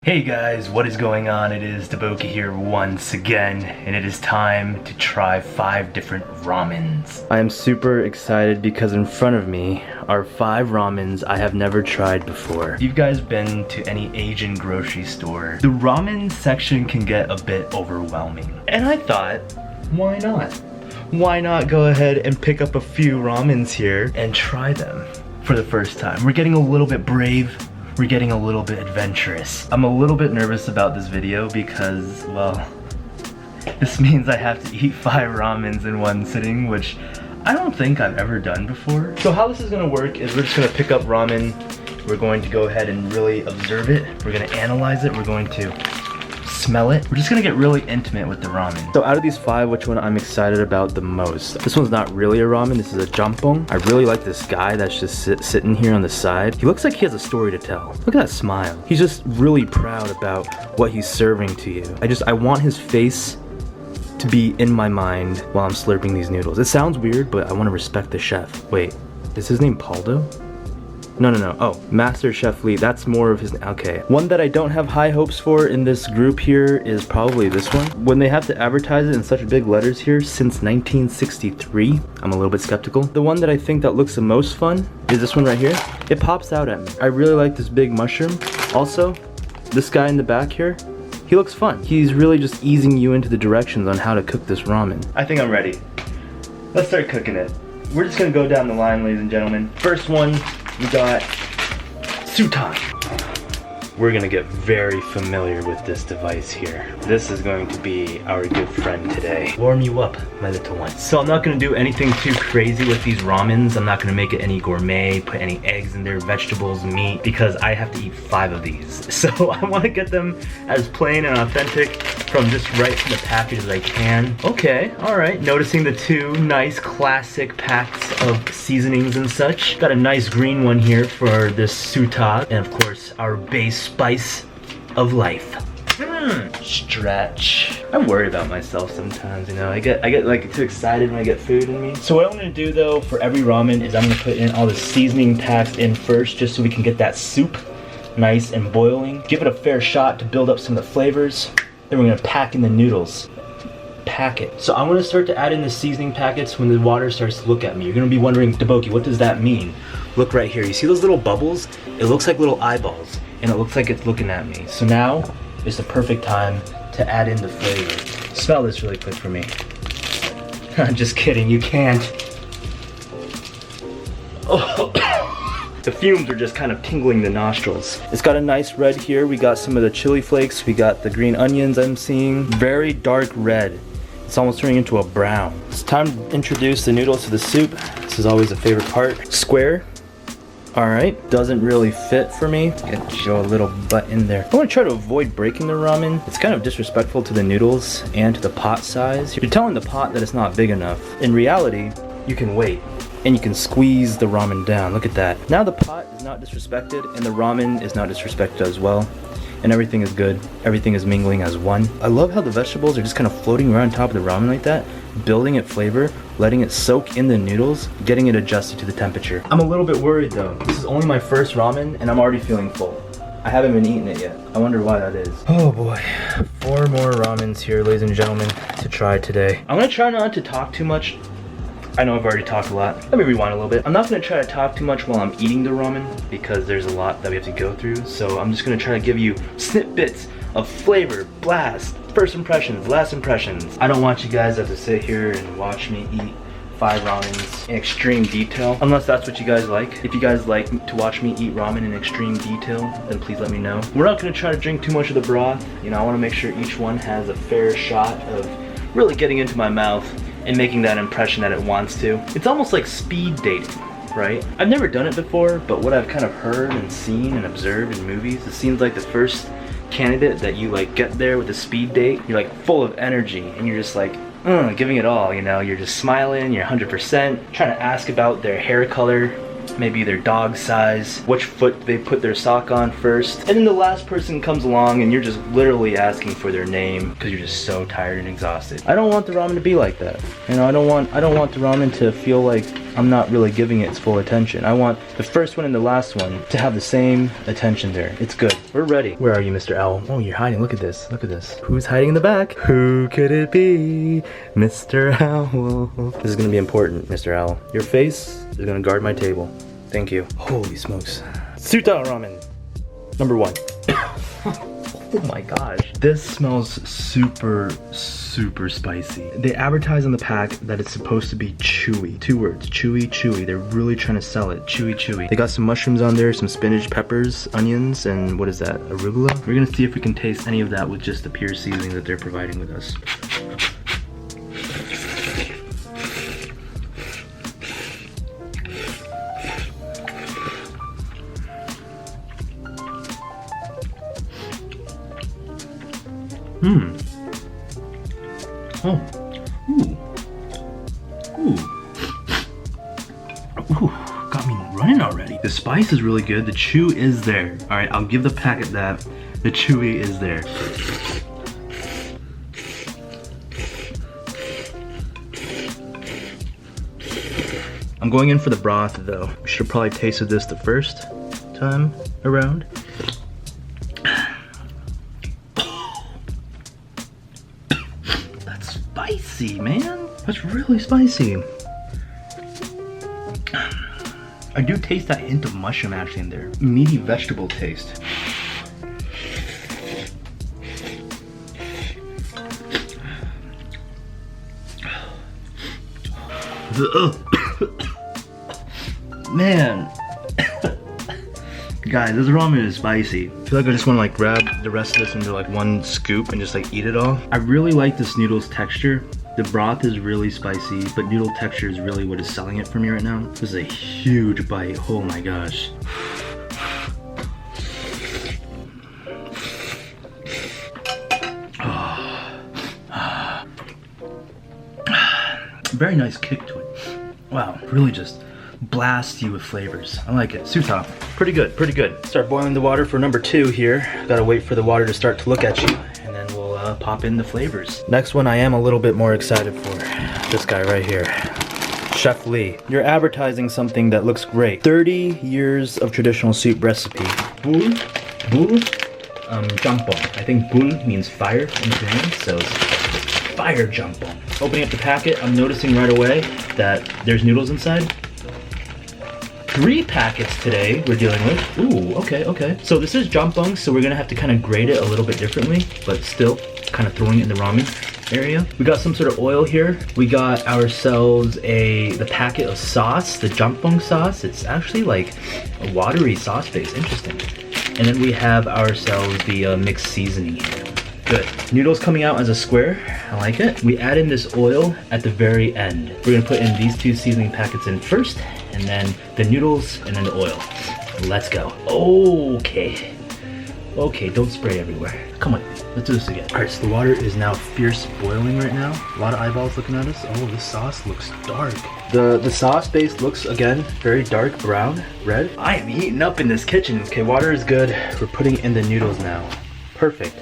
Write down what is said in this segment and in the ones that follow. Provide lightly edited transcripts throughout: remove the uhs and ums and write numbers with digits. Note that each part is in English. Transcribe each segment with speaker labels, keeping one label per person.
Speaker 1: Hey guys, what is going on? It is DaBoki here once again, and it is time to try 5 different ramens. I am super excited because in front of me are 5 ramens I have never tried before. If you've guys been to any Asian grocery store, the ramen section can get a bit overwhelming. And I thought, why not? Why not go ahead and pick up a few ramens here and try them for the first time? We're getting a little bit brave. We're getting a little bit adventurous. I'm a little bit nervous about this video because, well, this means I have to eat 5 ramens in one sitting, which I don't think I've ever done before. So how this is gonna work is we're just gonna pick up ramen. We're going to go ahead and really observe it. We're gonna analyze it. We're going to smell it. We're just gonna get really intimate with the ramen. So out of these 5, which one I'm excited about the most? This one's not really a ramen, this is a jjampong. I really like this guy that's just sitting here on the side. He looks like he has a story to tell. Look at that smile. He's just really proud about what he's serving to you. I want his face to be in my mind while I'm slurping these noodles. It sounds weird, but I want to respect the chef. Wait, is his name Paldo? No. Oh, Master Chef Lee. That's more of his. Okay. One that I don't have high hopes for in this group here is probably this one. When they have to advertise it in such big letters here, since 1963, I'm a little bit skeptical. The one that I think that looks the most fun is this one right here. It pops out at me. I really like this big mushroom. Also, this guy in the back here, he looks fun. He's really just easing you into the directions on how to cook this ramen. I think I'm ready. Let's start cooking it. We're just gonna go down the line, ladies and gentlemen. First one, we got Sutan. We're gonna get very familiar with this device here. This is going to be our good friend today. Warm you up, my little one. So I'm not gonna do anything too crazy with these ramens. I'm not gonna make it any gourmet, put any eggs in there, vegetables, meat, because I have to eat 5 of these. So I wanna get them as plain and authentic from just right from the package as I can. Okay, all right. Noticing the 2 nice classic packs of seasonings and such. Got a nice green one here for this suta, and of course our base spice of life. Stretch. I worry about myself sometimes, you know. I get like too excited when I get food in me. So what I'm gonna do though for every ramen is I'm gonna put in all the seasoning packs in first, just so we can get that soup nice and boiling. Give it a fair shot to build up some of the flavors. Then we're gonna pack in the noodles. Pack it. So I'm gonna start to add in the seasoning packets when the water starts to look at me. You're gonna be wondering, DaBoki, what does that mean? Look right here. You see those little bubbles? It looks like little eyeballs, and it looks like it's looking at me. So now is the perfect time to add in the flavor. Smell this really quick for me. Just kidding, you can't. Oh. The fumes are just kind of tingling the nostrils. It's got a nice red here. We got some of the chili flakes. We got the green onions I'm seeing. Very dark red. It's almost turning into a brown. It's time to introduce the noodles to the soup. This is always a favorite part. Square. All right, doesn't really fit for me. Get your little butt in there. I want to try to avoid breaking the ramen. It's kind of disrespectful to the noodles and to the pot size. You're telling the pot that it's not big enough. In reality, you can wait. And you can squeeze the ramen down. Look at that. Now the pot is not disrespected and the ramen is not disrespected as well. And everything is good. Everything is mingling as one. I love how the vegetables are just kind of floating around top of the ramen like that, building it flavor, letting it soak in the noodles, getting it adjusted to the temperature. I'm a little bit worried though. This is only my first ramen and I'm already feeling full. I haven't been eating it yet. I wonder why that is. Oh boy. 4 more ramens here, ladies and gentlemen, to try today. I'm gonna try not to talk too much. I know I've already talked a lot. Let me rewind a little bit. I'm not gonna try to talk too much while I'm eating the ramen because there's a lot that we have to go through. So I'm just gonna try to give you snippets of flavor, blast, first impressions, last impressions. I don't want you guys to have to sit here and watch me eat 5 ramens in extreme detail, unless that's what you guys like. If you guys like to watch me eat ramen in extreme detail, then please let me know. We're not gonna try to drink too much of the broth. You know, I wanna make sure each one has a fair shot of really getting into my mouth and making that impression that it wants to. It's almost like speed dating, right? I've never done it before, but what I've kind of heard and seen and observed in movies, it seems like the first candidate that you like get there with a speed date, you're like full of energy and you're just like, giving it all, you know? You're just smiling, you're 100%, trying to ask about their hair color, maybe their dog size, which foot they put their sock on first, and then the last person comes along and you're just literally asking for their name because you're just so tired and exhausted. I don't want the ramen to be like that. You know, I don't want the ramen to feel like I'm not really giving it its full attention. I want the first one and the last one to have the same attention there. It's good. We're ready. Where are you, Mr. Owl? Oh, you're hiding. Look at this. Look at this. Who's hiding in the back? Who could it be? Mr. Owl. This is gonna be important, Mr. Owl. Your face is gonna guard my table. Thank you. Holy smokes. Suta ramen. Number 1. Oh my gosh. This smells super spicy. They advertise on the pack that it's supposed to be chewy. 2 words, chewy, chewy. They're really trying to sell it, chewy, chewy. They got some mushrooms on there, some spinach, peppers, onions, and what is that, arugula? We're gonna see if we can taste any of that with just the pure seasoning that they're providing with us. Oh. Ooh. Ooh. Got me running already. The spice is really good. The chew is there. Alright, I'll give the packet that. The chewy is there. I'm going in for the broth though. We should have probably tasted this the first time around. Spicy, man. That's really spicy. I do taste that hint of mushroom actually in there. Meaty vegetable taste. Man. Guys, this ramen is spicy. I feel like I just want to like grab the rest of this into like one scoop and just like eat it all. I really like this noodle's texture. The broth is really spicy, but noodle texture is really what is selling it for me right now. This is a huge bite. Oh my gosh. Very nice kick to it. Wow, really just blast you with flavors. I like it. Suta, pretty good, pretty good. Start boiling the water for number 2 here. Gotta wait for the water to start to look at you, and then we'll pop in the flavors. Next one I am a little bit more excited for. This guy right here. Chef Lee. You're advertising something that looks great. 30 years of traditional soup recipe. Bul, jampong. I think bul means fire in Korean, so it's fire jampong. Opening up the packet, I'm noticing right away that there's noodles inside. 3 packets today we're dealing with. Ooh, okay, okay. So this is jampong, so we're gonna have to kind of grade it a little bit differently, but still kind of throwing it in the ramen area. We got some sort of oil here. We got ourselves the packet of sauce, the jampong sauce. It's actually like a watery sauce base, interesting. And then we have ourselves the mixed seasoning here. Good. Noodles coming out as a square. I like it. We add in this oil at the very end. We're gonna put in these 2 seasoning packets in first, and then the noodles, and then the oil. Let's go. Okay. Okay, don't spray everywhere. Come on, let's do this again. All right, so the water is now fierce boiling right now. A lot of eyeballs looking at us. Oh, this sauce looks dark. The sauce base looks, again, very dark brown, red. I am heating up in this kitchen. Okay, water is good. We're putting in the noodles now. Perfect.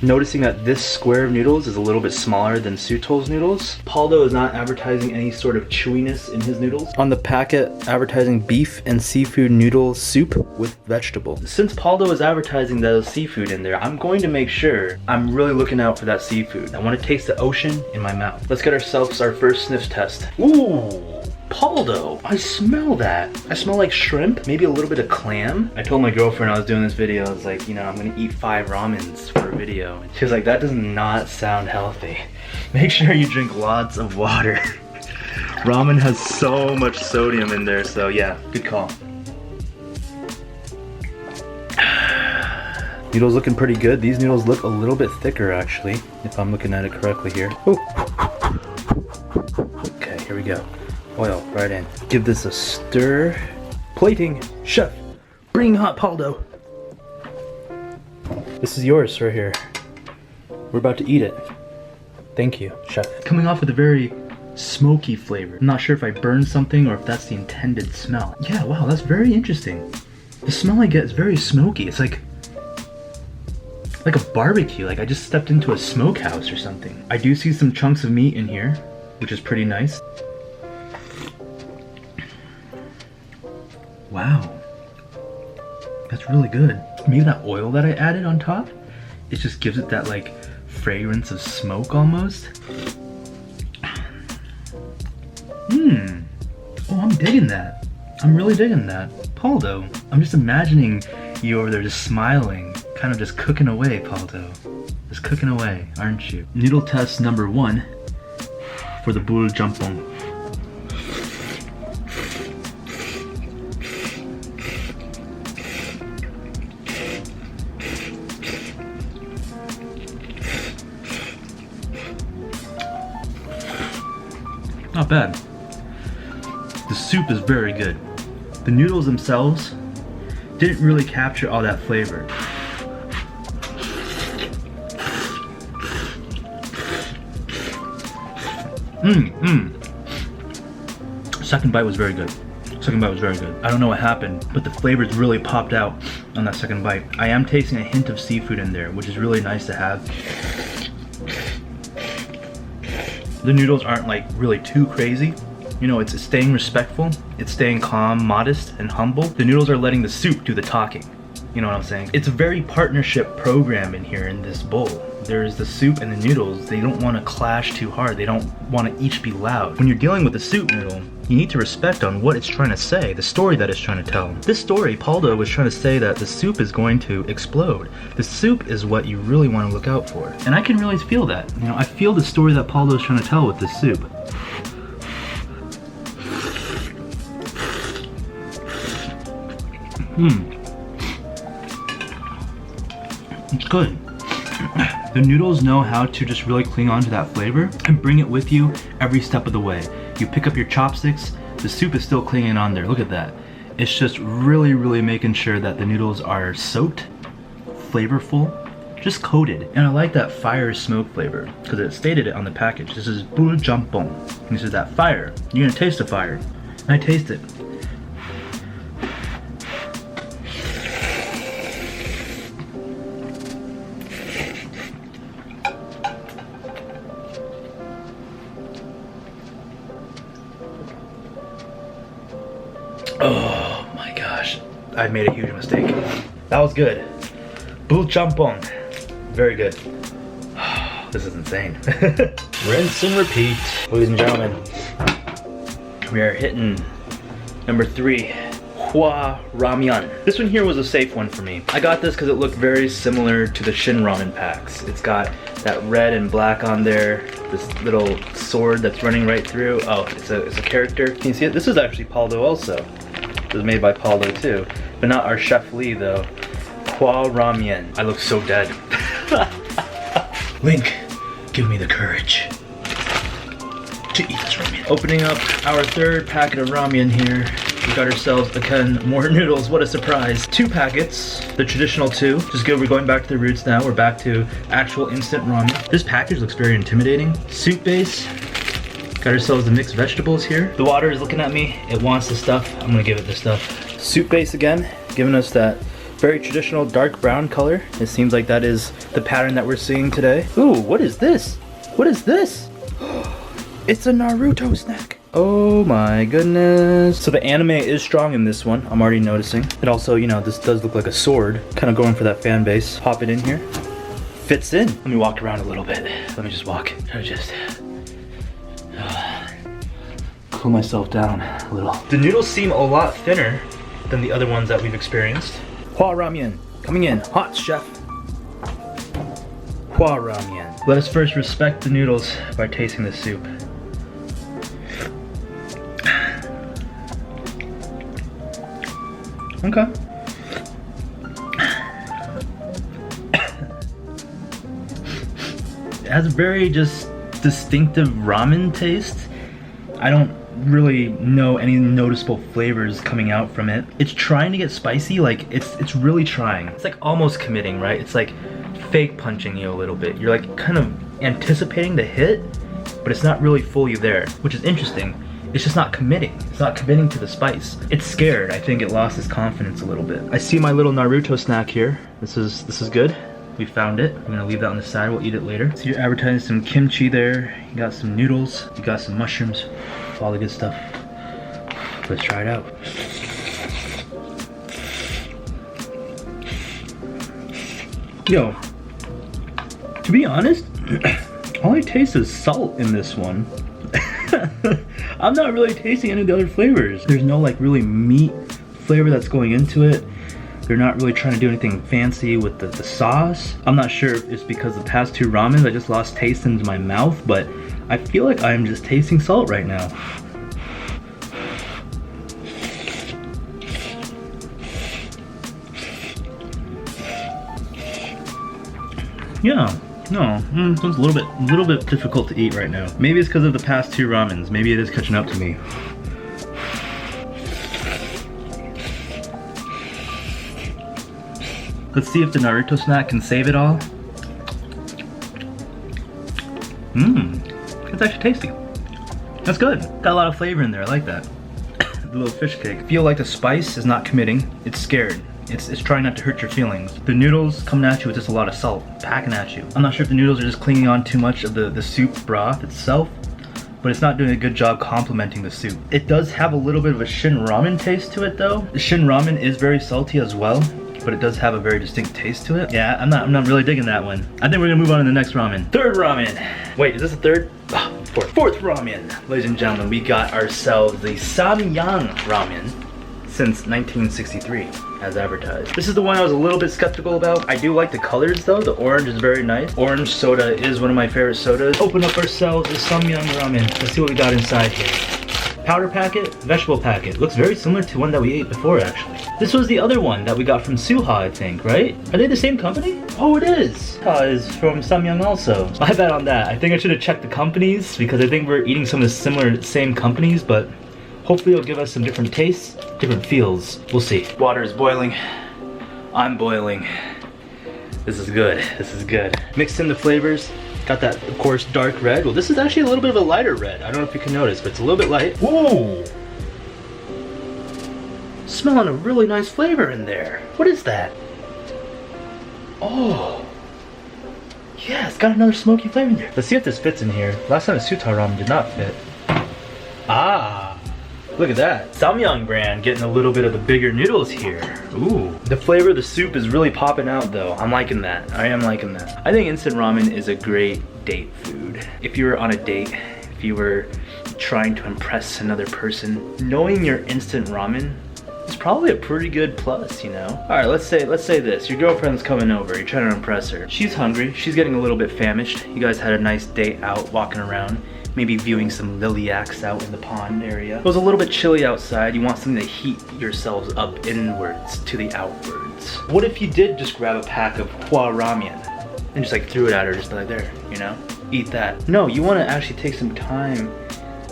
Speaker 1: Noticing that this square of noodles is a little bit smaller than Sutol's noodles. Paldo is not advertising any sort of chewiness in his noodles. On the packet, advertising beef and seafood noodle soup with vegetables. Since Paldo is advertising those seafood in there, I'm going to make sure I'm really looking out for that seafood. I want to taste the ocean in my mouth. Let's get ourselves our first sniff test. Ooh. Paldo, I smell that. I smell like shrimp, maybe a little bit of clam. I told my girlfriend I was doing this video, I was like, you know, I'm gonna eat 5 ramens for a video. And she was like, that does not sound healthy. Make sure you drink lots of water. Ramen has so much sodium in there, so yeah, good call. Noodles looking pretty good. These noodles look a little bit thicker actually, if I'm looking at it correctly here. Ooh. Okay, here we go. Oil right in. Give this a stir. Plating. Chef, bring hot Paldo. This is yours right here. We're about to eat it. Thank you, chef. Coming off with a very smoky flavor. I'm not sure if I burned something or if that's the intended smell. Yeah, wow, that's very interesting. The smell I get is very smoky. It's like a barbecue. Like I just stepped into a smokehouse or something. I do see some chunks of meat in here, which is pretty nice. Wow. That's really good. Maybe that oil that I added on top, it just gives it that like fragrance of smoke almost. Oh, I'm digging that. I'm really digging that. Paldo, I'm just imagining you over there just smiling, kind of just cooking away, Paldo. Just cooking away, aren't you? Noodle test number 1 for the bul jampong. Not bad. The soup is very good. The noodles themselves didn't really capture all that flavor. Second bite was very good. Second bite was very good. I don't know what happened, but the flavors really popped out on that second bite. I am tasting a hint of seafood in there, which is really nice to have. The noodles aren't like really too crazy. You know, it's staying respectful, it's staying calm, modest, and humble. The noodles are letting the soup do the talking. You know what I'm saying? It's a very partnership program in here in this bowl. There's the soup and the noodles. They don't want to clash too hard. They don't want to each be loud. When you're dealing with a soup noodle, you need to respect on what it's trying to say, the story that it's trying to tell. This story, Paldo was trying to say that the soup is going to explode. The soup is what you really want to look out for. And I can really feel that. You know, I feel the story that Paldo is trying to tell with this soup. It's good. The noodles know how to just really cling on to that flavor and bring it with you every step of the way. You pick up your chopsticks, the soup is still clinging on there. Look at that. It's just really, really making sure that the noodles are soaked, flavorful, just coated. And I like that fire smoke flavor because it stated it on the package. This is bul jampong. This is that fire. You're gonna taste the fire. And I taste it. Oh my gosh, I made a huge mistake. That was good. Bul jampong, very good. This is insane. Rinse and repeat. Ladies and gentlemen, we are hitting number 3, Hua Ramyeon. This one here was a safe one for me. I got this because it looked very similar to the Shin Ramen packs. It's got that red and black on there, this little sword that's running right through. Oh, it's a character. Can you see it? This is actually Paldo also. It was made by Paldo too, but not our Chef Lee though. Hua Ramyeon. I look so dead. Link, give me the courage to eat this ramen. Opening up our 3rd packet of ramen here. We got ourselves, again, more noodles. What a surprise. 2 packets, the traditional 2. Just good, we're going back to the roots now. We're back to actual instant ramen. This package looks very intimidating. Soup base. Got ourselves the mixed vegetables here. The water is looking at me. It wants the stuff. I'm gonna give it the stuff. Soup base again, giving us that very traditional dark brown color. It seems like that is the pattern that we're seeing today. Ooh, what is this? What is this? It's a Naruto snack. Oh my goodness. So the anime is strong in this one, I'm already noticing. It also, you know, this does look like a sword. Kind of going for that fan base. Pop it in here. Fits in. Let me walk around a little bit. Let me just walk. Try to just cool myself down a little. The noodles seem a lot thinner than the other ones that we've experienced. Hua Ramyeon, coming in, hot chef. Hua Ramyeon. Let us first respect the noodles by tasting the soup. Okay. It has a very just distinctive ramen taste. I don't really know any noticeable flavors coming out from it. It's trying to get spicy, like it's really trying. It's like almost committing, right? It's like fake punching you a little bit. You're like kind of anticipating the hit, but it's not really fully there, which is interesting. It's just not committing. It's not committing to the spice. It's scared. I think it lost its confidence a little bit. I see my little Naruto snack here. This is good. We found it. I'm gonna leave that on the side. We'll eat it later. So you're advertising some kimchi there. You got some noodles. You got some mushrooms. All the good stuff. Let's try it out. Yo, to be honest, all I taste is salt in this one. I'm not really tasting any of the other flavors. There's no like really meat flavor that's going into it. They're not really trying to do anything fancy with the sauce. I'm not sure if it's because the past two ramens I just lost taste into my mouth, but I feel like I'm just tasting salt right now. Yeah, no, it's a little bit difficult to eat right now. Maybe it's because of the past two ramens. Maybe it is catching up to me. Let's see if the Naruto snack can save it all. It's actually tasty. That's good. Got a lot of flavor in there, I like that. The little fish cake. I feel like the spice is not committing, it's scared. It's trying not to hurt your feelings. The noodles coming at you with just a lot of salt, packing at you. I'm not sure if the noodles are just clinging on too much of the soup broth itself, but it's not doing a good job complementing the soup. It does have a little bit of a Shin Ramen taste to it though. The Shin Ramen is very salty as well, but it does have a very distinct taste to it. Yeah, I'm not really digging that one. I think we're gonna move on to the next ramen. Third ramen. Wait, is this the third? Oh, fourth ramen. Ladies and gentlemen, we got ourselves the Samyang ramen since 1963, as advertised. This is the one I was a little bit skeptical about. I do like the colors though. The orange is very nice. Orange soda is one of my favorite sodas. Open up ourselves the Samyang ramen. Let's see what we got inside here. Powder packet, vegetable packet. Looks very similar to one that we ate before actually. This was the other one that we got from Suha, I think, right? Are they the same company? Oh, it is. Suha is from Samyang also. My bad on that. I think I should have checked the companies because I think we're eating some of the same companies, but hopefully it'll give us some different tastes, different feels. We'll see. Water is boiling. I'm boiling. This is good. This is good. Mixed in the flavors. Got that, of course, dark red. Well, this is actually a little bit of a lighter red. I don't know if you can notice, but it's a little bit light. Whoa! Smelling a really nice flavor in there. What is that? Oh. Yeah, it's got another smoky flavor in there. Let's see if this fits in here. Last time the Suta ramen did not fit. Ah. Look at that. Samyang brand getting a little bit of the bigger noodles here. Ooh. The flavor of the soup is really popping out though. I'm liking that. I am liking that. I think instant ramen is a great date food. If you were on a date, if you were trying to impress another person, knowing your instant ramen is probably a pretty good plus, you know? All right, let's say this. Your girlfriend's coming over, you're trying to impress her. She's hungry, she's getting a little bit famished. You guys had a nice date out, walking around. Maybe viewing some lilacs out in the pond area. It was a little bit chilly outside. You want something to heat yourselves up inwards to the outwards. What if you did just grab a pack of hua ramen and just like threw it at her, just like there, you know? Eat that. No, you want to actually take some time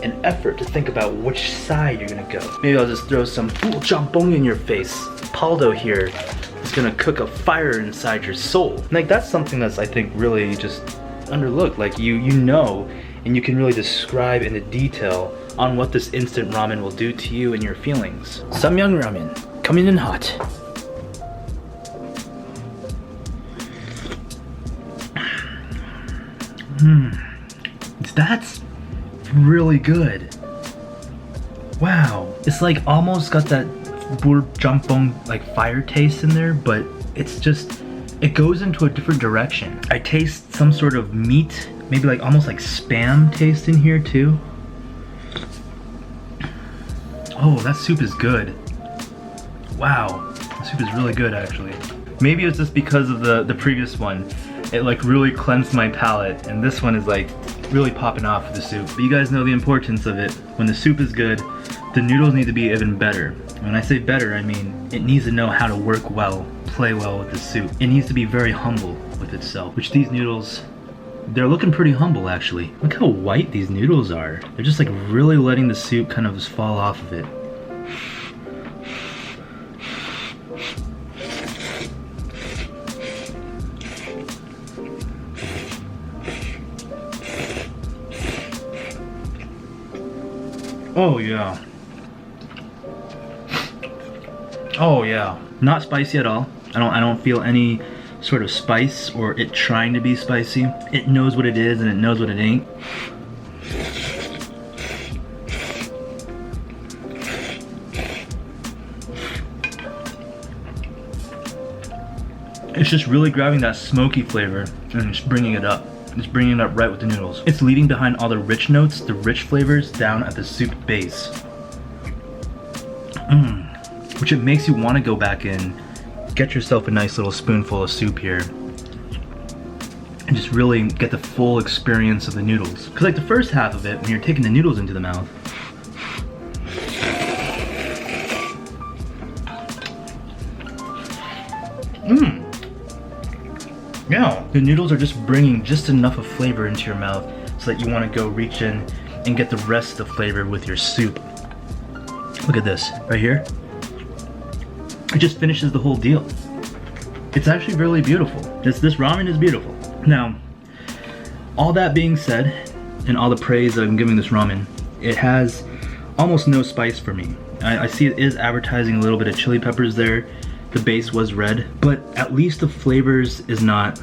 Speaker 1: and effort to think about which side you're gonna go. Maybe I'll just throw some jambon in your face. Paldo here is gonna cook a fire inside your soul. Like that's something that's I think really just underlooked. Like you know, and you can really describe in the detail on what this instant ramen will do to you and your feelings. Samyang ramen, coming in hot. That's really good. Wow, it's like almost got that bur jampong like fire taste in there, but it's just, it goes into a different direction. I taste some sort of meat, maybe like almost like spam taste in here too. Oh, that soup is good. Wow, the soup is really good actually. Maybe it's just because of the previous one. It like really cleansed my palate, and this one is like really popping off with the soup. But you guys know the importance of it. When the soup is good, the noodles need to be even better. When I say better, I mean it needs to know how to work well, play well with the soup. It needs to be very humble with itself, which these noodles, they're looking pretty humble actually. Look how white these noodles are. They're just like really letting the soup kind of just fall off of it. Oh yeah. Oh yeah. Not spicy at all. I don't feel any sort of spice or it trying to be spicy. It knows what it is and it knows what it ain't. It's just really grabbing that smoky flavor and just bringing it up. It's bringing it up right with the noodles. It's leaving behind all the rich notes, the rich flavors down at the soup base. Which it makes you want to go back in, get yourself a nice little spoonful of soup here, and just really get the full experience of the noodles. Because like the first half of it, when you're taking the noodles into the mouth, yeah, the noodles are just bringing just enough of flavor into your mouth so that you want to go reach in and get the rest of the flavor with your soup. Look at this, right here. It just finishes the whole deal. It's actually really beautiful. This ramen is beautiful. Now, all that being said, and all the praise that I'm giving this ramen, it has almost no spice for me. I see it is advertising a little bit of chili peppers there. The base was red, but at least the flavors is not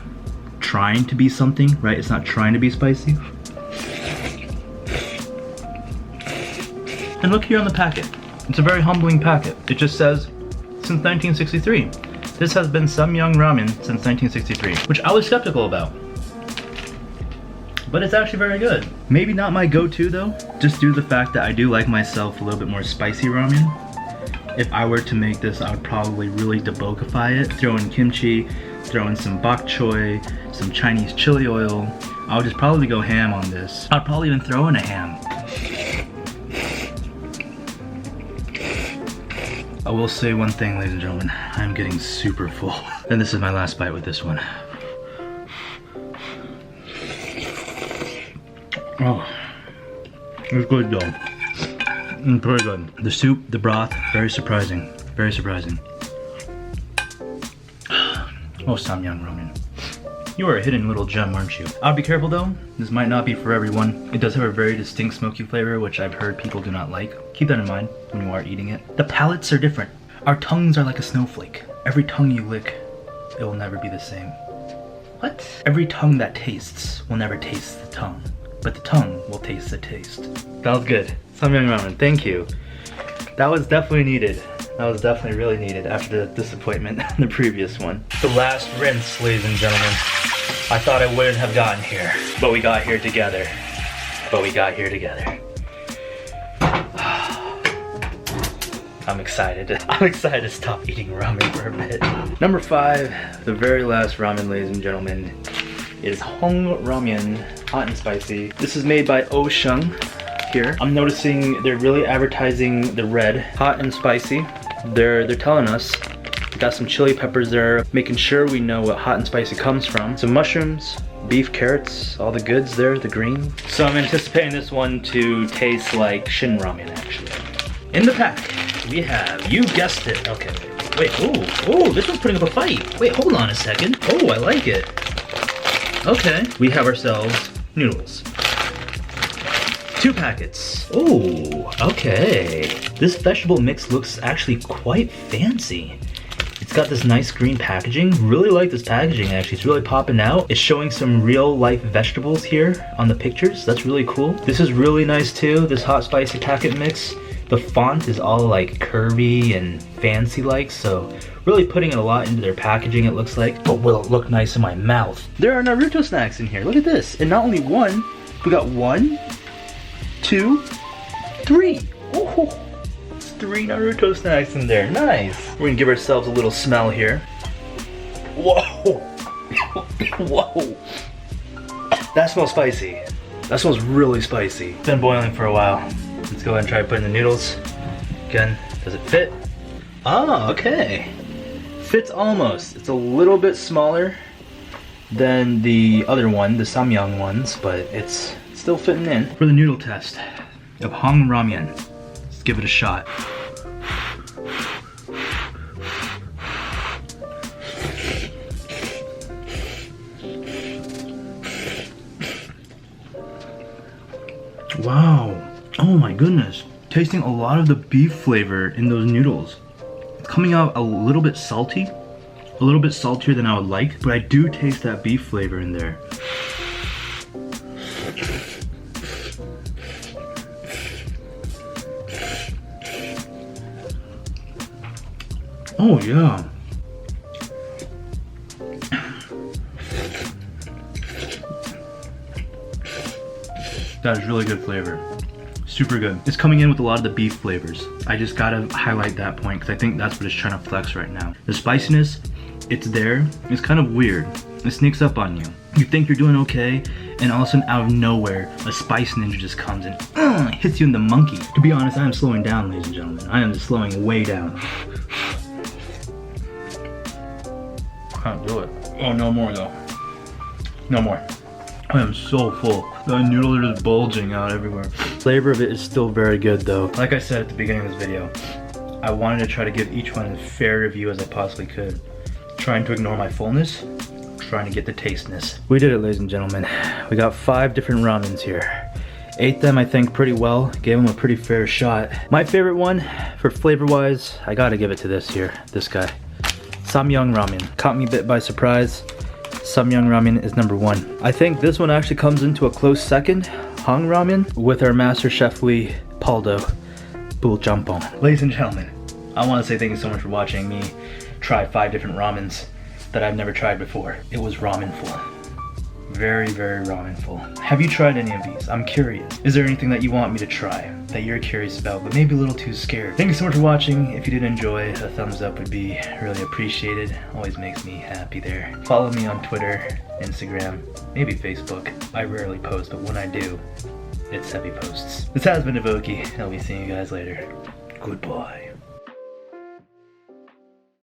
Speaker 1: trying to be something, right? It's not trying to be spicy. And look here on the packet. It's a very humbling packet. It just says, since 1963. This has been Samyang Ramen since 1963, which I was skeptical about. But it's actually very good. Maybe not my go-to though, just due to the fact that I do like myself a little bit more spicy ramen. If I were to make this, I would probably really DaBokify it. Throw in kimchi, throw in some bok choy, some Chinese chili oil. I would just probably go ham on this. I'd probably even throw in a ham. I will say one thing, ladies and gentlemen. I'm getting super full. And this is my last bite with this one. Oh, it's good though. Very good. The soup, the broth, very surprising. Very surprising. Oh, Samyang Ramen. You are a hidden little gem, aren't you? I'll be careful though. This might not be for everyone. It does have a very distinct smoky flavor, which I've heard people do not like. Keep that in mind when you are eating it. The palates are different. Our tongues are like a snowflake. Every tongue you lick, it will never be the same. What? Every tongue that tastes will never taste the tongue, but the tongue will taste the taste. That was good. Samyang Ramen, thank you. That was definitely needed. That was definitely really needed after the disappointment in the previous one. The last rinse, ladies and gentlemen. I thought I wouldn't have gotten here, but we got here together. But we got here together. I'm excited. I'm excited to stop eating ramen for a bit. Number 5, the very last ramen, ladies and gentlemen, is Hong Ramen, hot and spicy. This is made by Osheng here. I'm noticing they're really advertising the red, hot and spicy. They're telling us. Got some chili peppers there, making sure we know what hot and spicy comes from. Some mushrooms, beef, carrots, all the goods there, the green. So I'm anticipating this one to taste like Shin Ramen actually. In the pack, we have, you guessed it. Okay, wait, oh, this one's putting up a fight. Wait, hold on a second. Oh, I like it. Okay, we have ourselves noodles. 2 packets. Oh, okay. This vegetable mix looks actually quite fancy. It's got this nice green packaging. Really like this packaging actually. It's really popping out. It's showing some real life vegetables here on the pictures. That's really cool. This is really nice too, this hot spicy packet mix. The font is all like curvy and fancy like, so really putting a lot into their packaging it looks like. But will it look nice in my mouth? There are Naruto snacks in here. Look at this. And not only one, we got 1, 2, 3. Oh, 3 Naruto snacks in there. Nice. We're gonna give ourselves a little smell here. Whoa. Whoa. That smells spicy. That smells really spicy. It's been boiling for a while. Let's go ahead and try putting the noodles. Again, does it fit? Oh, okay. Fits almost. It's a little bit smaller than the other one, the Samyang ones, but it's still fitting in. For the noodle test of Hong Ramen, let's give it a shot. Wow. Oh my goodness. Tasting a lot of the beef flavor in those noodles. It's coming out a little bit salty. A little bit saltier than I would like, but I do taste that beef flavor in there. Oh yeah. That is really good flavor. Super good. It's coming in with a lot of the beef flavors. I just gotta highlight that point because I think that's what it's trying to flex right now. The spiciness, it's there. It's kind of weird. It sneaks up on you. You think you're doing okay, and all of a sudden out of nowhere, a spice ninja just comes and hits you in the monkey. To be honest, I am slowing down, ladies and gentlemen. I am just slowing way down. Can't do it. Oh, no more though. No more. I am so full. The noodles are just bulging out everywhere. Flavor of it is still very good though. Like I said at the beginning of this video, I wanted to try to give each one as fair review as I possibly could. Trying to ignore my fullness, trying to get the tastiness. We did it, ladies and gentlemen. We got 5 different ramens here. Ate them, I think, pretty well. Gave them a pretty fair shot. My favorite one, for flavor-wise, I gotta give it to this here, this guy. Samyang ramen. Caught me a bit by surprise. Samyang ramen is number 1. I think this one actually comes into a close second, Hang ramen, with our master chef-ly Paldo Bul Jampong. Ladies and gentlemen, I want to say thank you so much for watching me try 5 different ramens that I've never tried before. It was ramenful. Very, very ramenful. Have you tried any of these? I'm curious. Is there anything that you want me to try that you're curious about, but maybe a little too scared? Thank you so much for watching. If you did enjoy, a thumbs up would be really appreciated. Always makes me happy there. Follow me on Twitter, Instagram, maybe Facebook. I rarely post, but when I do, it's heavy posts. This has been DaBoki. I'll be seeing you guys later. Goodbye.